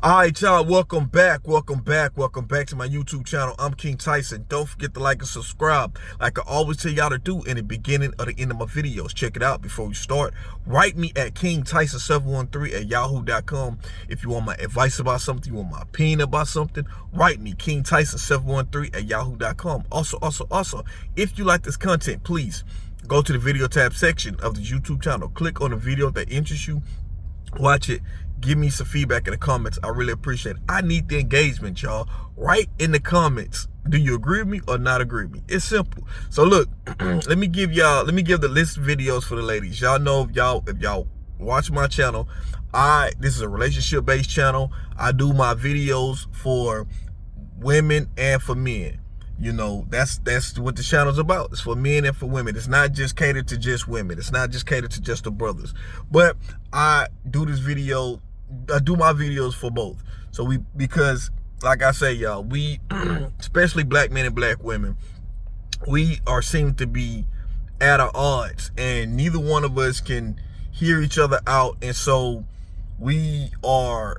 All right, y'all, welcome back to my YouTube channel. I'm King Tyson. Don't forget to like and subscribe like I always tell y'all to do in the beginning or the end of my videos. Check it out before we start. Write me at kingtyson713@yahoo.com if you want my advice about something, you want my opinion about something. Write me kingtyson713@yahoo.com. Also, if you like this content, please go to the video tab section of the YouTube channel. Click on the video that interests you. Watch it. Give me some feedback in the comments. I really appreciate it. I need the engagement, y'all. Write in the comments. Do you agree with me or not agree with me? It's simple. So look, let me give the list of videos for the ladies. Y'all know if y'all watch my channel, this is a relationship-based channel. I do my videos for women and for men. You know, that's what the channel's about. It's for men and for women. It's not just catered to just women. It's not just catered to just the brothers. But I do my videos for both. So because like I say, y'all, we, especially black men and black women, we seem to be at our odds, and neither one of us can hear each other out. And so we are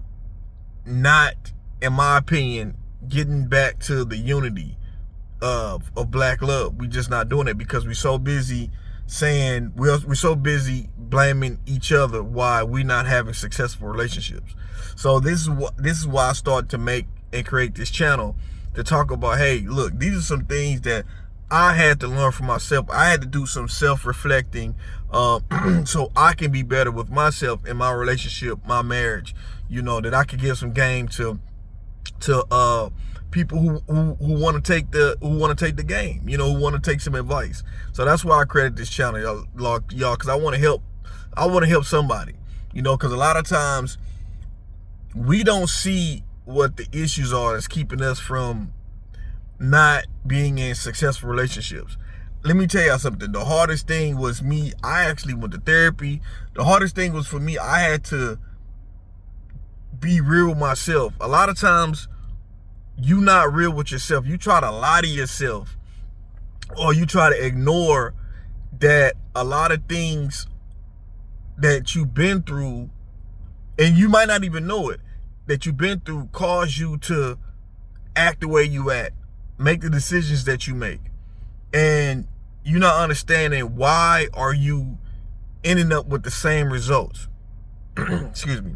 not, in my opinion, getting back to the unity of black love. We just not doing it because we're so busy saying, we're so busy blaming each other why we're not having successful relationships. So this is why I started to make and create this channel, to talk about, hey, look, these are some things that I had to learn for myself. I had to do some self-reflecting so I can be better with myself in my relationship, my marriage, you know, that I could give some game to people who want to take the game, you know, who want to take some advice. So that's why I created this channel, y'all, because I want to help somebody, you know, because a lot of times we don't see what the issues are that's keeping us from not being in successful relationships. Let me tell y'all something. The hardest thing was me. I actually went to therapy. The hardest thing was for me, I had to be real with myself. A lot of times you not real with yourself. You try to lie to yourself, or you try to ignore that a lot of things that you've been through, and you might not even know it, that you've been through, cause you to act the way you act, make the decisions that you make. And you're not understanding why are you ending up with the same results. Excuse me.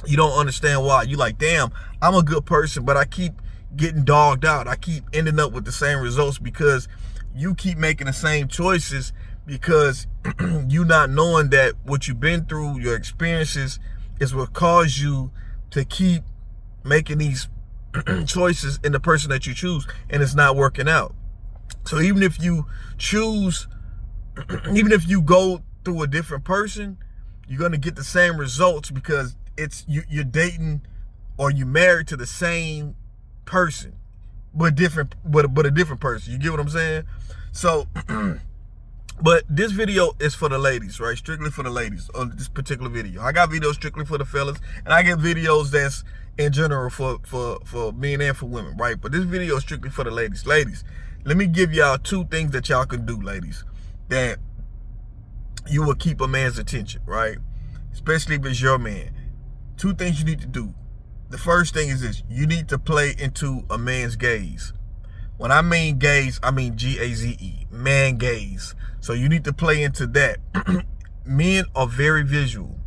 You don't understand why. You like, damn, I'm a good person, but I keep getting dogged out. I keep ending up with the same results because you keep making the same choices, because you not knowing that what you've been through, your experiences, is what caused you to keep making these choices in the person that you choose, and it's not working out. So even if you go through a different person, you're going to get the same results, because you're dating or you married to the same person, but a different person. You get what I'm saying? So but this video is for the ladies, right? Strictly for the ladies on this particular video. I got videos strictly for the fellas, and I get videos that's in general for men and for women, right? But this video is strictly for the ladies. Ladies, let me give y'all 2 things that y'all can do, ladies, that you will keep a man's attention, right? Especially if it's your man. 2 things you need to do. The first thing is this: you need to play into a man's gaze. When I mean gaze, I mean G-A-Z-E, man gaze. So you need to play into that. Men are very visual.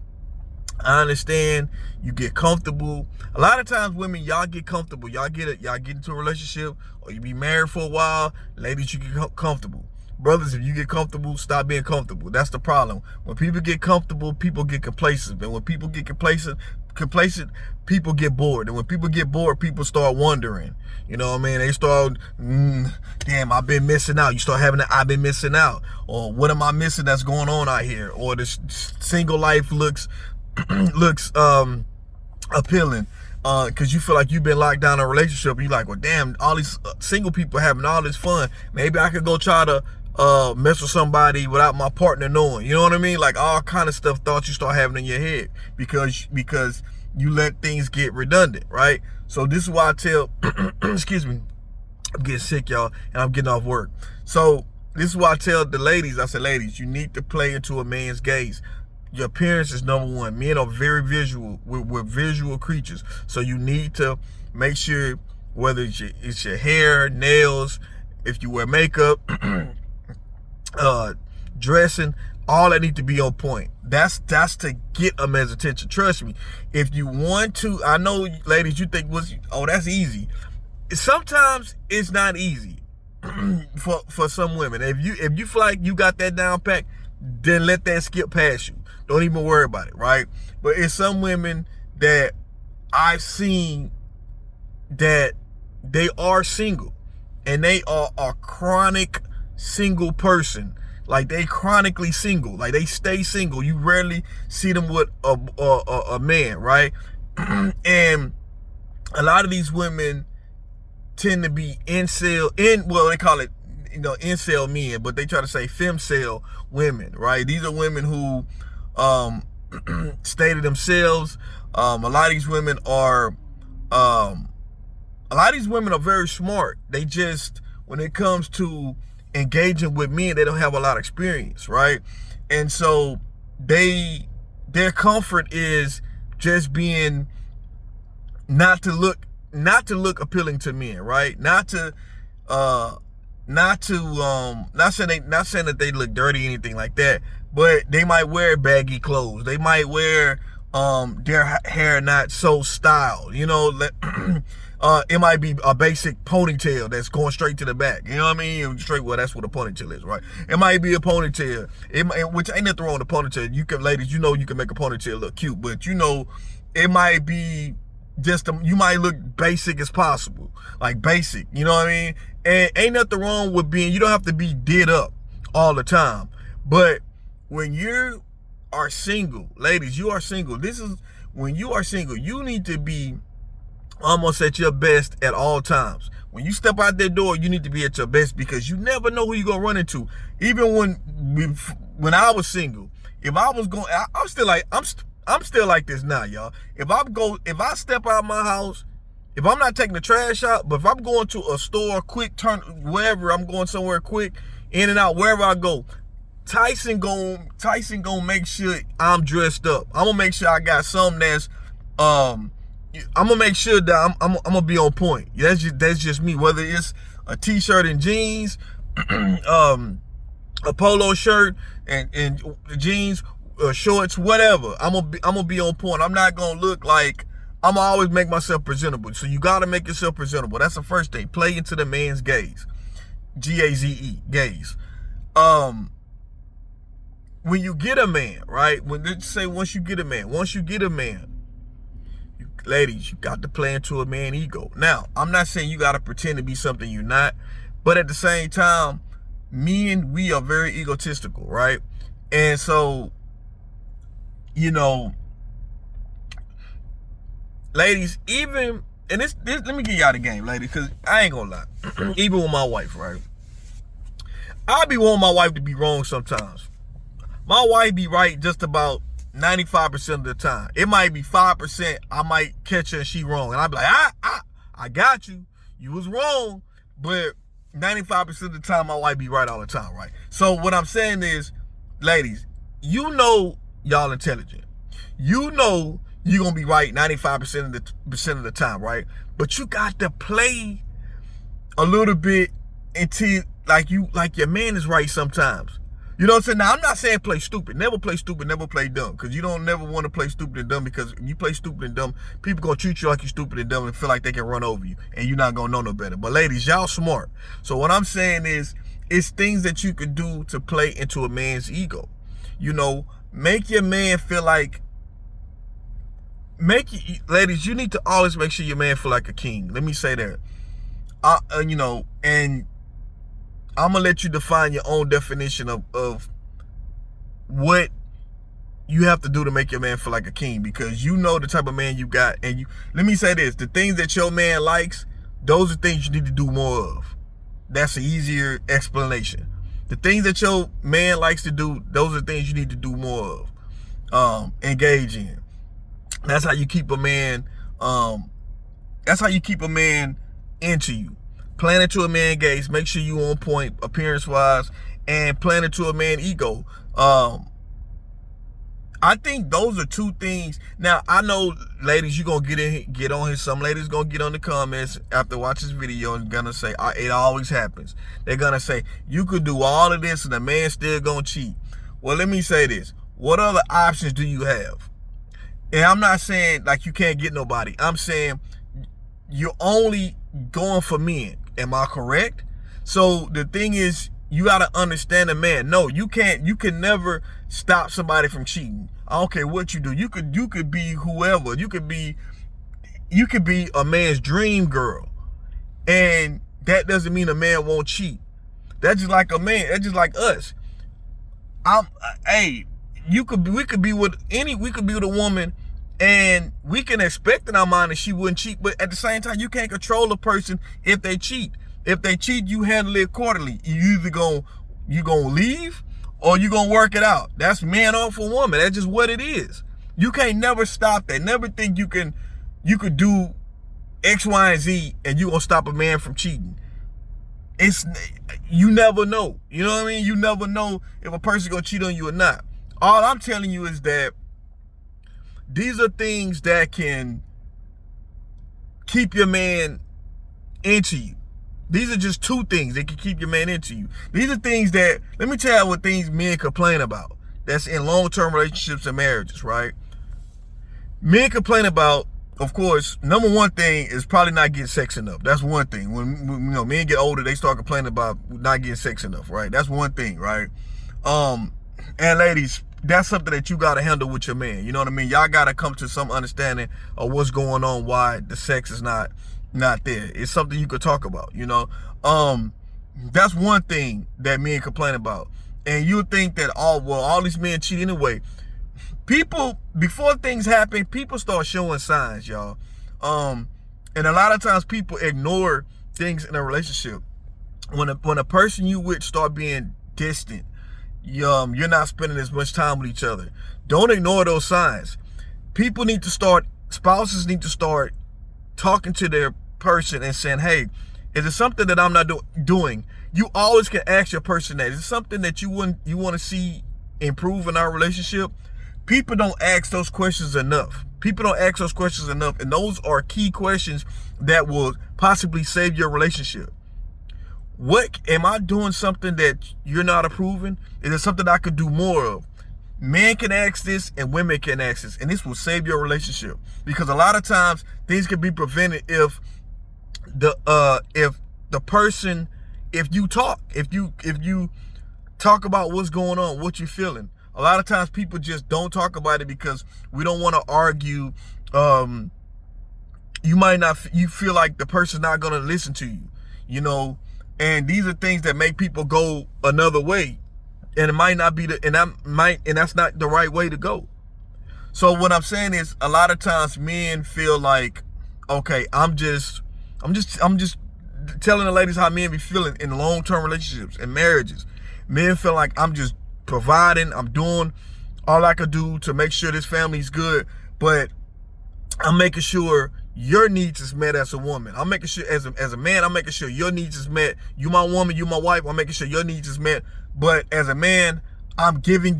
I understand you get comfortable. A lot of times women, y'all get comfortable. Y'all get into a relationship, or you be married for a while. Ladies, you get comfortable. Brothers, if you get comfortable, stop being comfortable. That's the problem. When people get comfortable, people get complacent. And when people get complacent, people get bored. And when people get bored, people start wondering. You know what I mean? They start, damn, I've been missing out. You start having the I've been missing out. Or what am I missing that's going on out here? Or this single life looks appealing. Because you feel like you've been locked down in a relationship. You're like, well, damn, all these single people having all this fun. Maybe I could go try to mess with somebody without my partner knowing. You know what I mean? Like all kind of thoughts you start having in your head because you let things get redundant, right? So this is why I tell, excuse me, I'm getting sick, y'all, and I'm getting off work. So this is why I tell the ladies, I say, ladies, you need to play into a man's gaze. your appearance is number one. Men are very visual. We're visual creatures. So you need to make sure, whether it's your hair, nails, if you wear makeup, dressing, all that need to be on point. That's to get a man's attention. Trust me. If you want to, I know, ladies, you think, that's easy. Sometimes it's not easy for some women. If you feel like you got that down pat, then let that skip past you. Don't even worry about it, right? But it's some women that I've seen that they are single, and they are a chronic single person. Like, they chronically single. Like, they stay single. You rarely see them with a man, right? And a lot of these women tend to be well, they call it, incel men, but they try to say femcel women, right? These are women who stay to themselves. A lot of these women are very smart. They just, when it comes to engaging with men, they don't have a lot of experience, right? And so their comfort is just being not to look appealing to men, right? Not saying that they look dirty or anything like that, but they might wear baggy clothes. They might wear their hair not so styled, it might be a basic ponytail that's going straight to the back. You know what I mean? Well, that's what a ponytail is, right? It might be a ponytail, which ain't nothing wrong with a ponytail. Ladies, you can make a ponytail look cute, but it might be just you might look basic as possible, like basic. You know what I mean? And ain't nothing wrong with you don't have to be did up all the time. But when you are single, ladies, you are single. When you are single, you need to be almost at your best at all times. When you step out that door, you need to be at your best, because you never know who you're gonna run into. Even when I was single, if I was going, I'm still like this now, y'all. If I step out of my house, if I'm not taking the trash out, but if I'm going to a store, quick turn, wherever, I'm going somewhere quick, in and out, wherever I go, Tyson gonna make sure I'm dressed up. I'm gonna make sure I got something that's I'm gonna make sure that I'm gonna be on point. That's just me. Whether it's a t-shirt and jeans, a polo shirt and jeans, shorts, whatever. I'm gonna be on point. I'm not gonna look like, I'm gonna always make myself presentable. So you gotta make yourself presentable. That's the first thing. Play into the man's gaze. G-A-Z-E, gaze. When you get a man, right? Once you get a man, ladies, you got to play into a man ego. Now, I'm not saying you got to pretend to be something you're not, but at the same time, men, we are very egotistical, right? And so, ladies, even, and this let me get y'all the game, ladies, because I ain't gonna lie. Even with my wife, right? I be wanting my wife to be wrong sometimes. My wife be right just about 95% of the time. It might be 5%. I might catch her and she wrong. And I be like, I got you. You was wrong. But 95% of the time, my wife be right all the time, right? So what I'm saying is, ladies, y'all intelligent. You're going to be right 95% of the time, right? But you got to play a little bit until like your man is right sometimes. You know what I'm saying? Now, I'm not saying play stupid. Never play stupid, never play dumb. Because you don't never want to play stupid and dumb, because if you play stupid and dumb, people going to treat you like you're stupid and dumb and feel like they can run over you. And you're not going to know no better. But ladies, y'all smart. So what I'm saying is, it's things that you could do to play into a man's ego. Make your man feel like, ladies, you need to always make sure your man feel like a king. Let me say that. And I'm going to let you define your own definition of what you have to do to make your man feel like a king, because you know the type of man you got. And let me say this, the things that your man likes, those are things you need to do more of. That's an easier explanation. The things that your man likes to do, those are things you need to do more of, engage in. That's how you keep a man, into you. Plan into a man gaze. Make sure you on point appearance wise, and plan into a man ego. I think those are two things. Now, I know, ladies, you're going to get on here. Some ladies going to get on the comments after watching this video and going to say, it always happens. They're going to say, you could do all of this and the man still going to cheat. Well, let me say this. What other options do you have? And I'm not saying like you can't get nobody. I'm saying you're only going for men. Am I correct? So the thing is, you got to understand a man. No, you can't. You can never stop somebody from cheating. I don't care what you do. You could be whoever. You could be a man's dream girl, and that doesn't mean a man won't cheat. That's just like a man. That's just like us. We could be with a woman, and we can expect in our mind that she wouldn't cheat, but at the same time, you can't control a person if they cheat. If they cheat, you handle it accordingly. You either gonna leave or you gonna work it out. That's man or for woman. That's just what it is. You can't never stop that. Never think you could do X, Y, and Z and you gonna stop a man from cheating. You never know. You know what I mean? You never know if a person gonna cheat on you or not. All I'm telling you is that these are things that can keep your man into you. These are just two things that can keep your man into you. These are things that, let me tell you what things men complain about that's in long-term relationships and marriages, right? Men complain about, of course, number one thing is probably not getting sex enough. That's one thing. When men get older, they start complaining about not getting sex enough, right? That's one thing, right? And ladies, that's something that you got to handle with your man. You know what I mean? Y'all got to come to some understanding of what's going on, why the sex is not there. It's something you could talk about, you know. That's one thing that men complain about. And you think that all these men cheat anyway. People, before things happen, people start showing signs, y'all. And a lot of times people ignore things in a relationship. When a person you with start being distant, you're not spending as much time with each other. Don't ignore those signs. Spouses need to start talking to their person and saying, hey, is it something that I'm not doing? You always can ask your person that. Is it something that you want to see improve in our relationship? People don't ask those questions enough. And those are key questions that will possibly save your relationship. What am I doing something that you're not approving? Is it something I could do more of? Men can ask this and women can ask this, and this will save your relationship. Because a lot of times things can be prevented if you talk about what's going on, what you're feeling. A lot of times people just don't talk about it because we don't want to argue. You feel like the person's not going to listen to you, you know, and these are things that make people go another way, and it might not be and that's not the right way to go. So what I'm saying is, a lot of times men feel like, okay, I'm just telling the ladies how men be feeling in long-term relationships and marriages. Men feel like I'm just providing, I'm doing all I could do to make sure this family's good, but I'm making sure your needs is met as a woman. I'm making sure as a man, I'm making sure your needs is met. You my woman, you my wife, I'm making sure your needs is met. But as a man, I'm giving,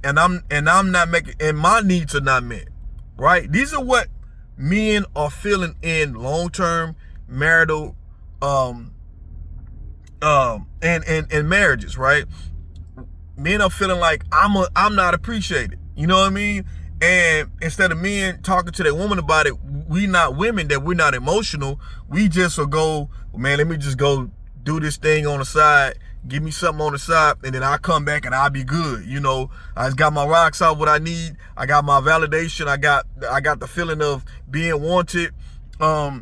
and I'm not making, and my needs are not met. Right? These are what men are feeling in long-term marital and marriages, right? Men are feeling like I'm not appreciated. You know what I mean? And instead of men talking to their woman about it, we not women that we're not emotional. We just will go, man, let me just go do this thing on the side, give me something on the side, and then I'll come back and I'll be good. You know, I just got my rocks out, what I need. I got my validation. I got the feeling of being wanted. I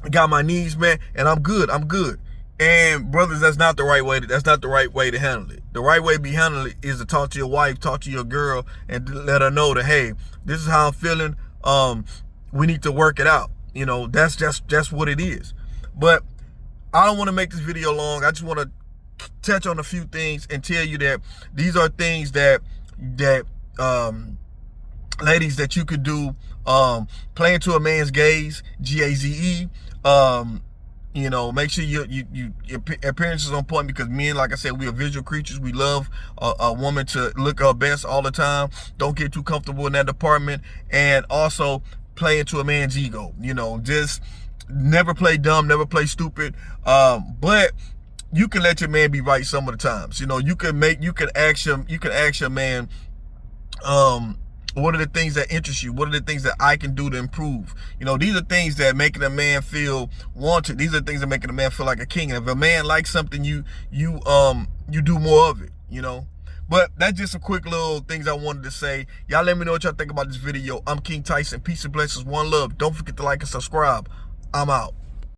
got my needs met, and I'm good. And brothers, that's not the right way to handle it. The right way to be handling it is to talk to your wife, talk to your girl, and let her know that, hey, this is how I'm feeling. We need to work it out. You know, that's just what it is. But I don't want to make this video long. I just want to touch on a few things and tell you that these are things that ladies, that you could do. Play into a man's gaze, GAZE. You know, make sure your appearance is on point, because men, like I said, we are visual creatures. We love a woman to look her best all the time. Don't get too comfortable in that department. And also play into a man's ego. You know, just never play dumb, never play stupid. But you can let your man be right some of the times. You know, you can ask your man, what are the things that interest you? What are the things that I can do to improve? You know, these are things that making a man feel wanted. These are things that making a man feel like a king. And if a man likes something, you do more of it, you know. But that's just a quick little things I wanted to say. Y'all let me know what y'all think about this video. I'm King Tyson. Peace and blessings. One love. Don't forget to like and subscribe. I'm out.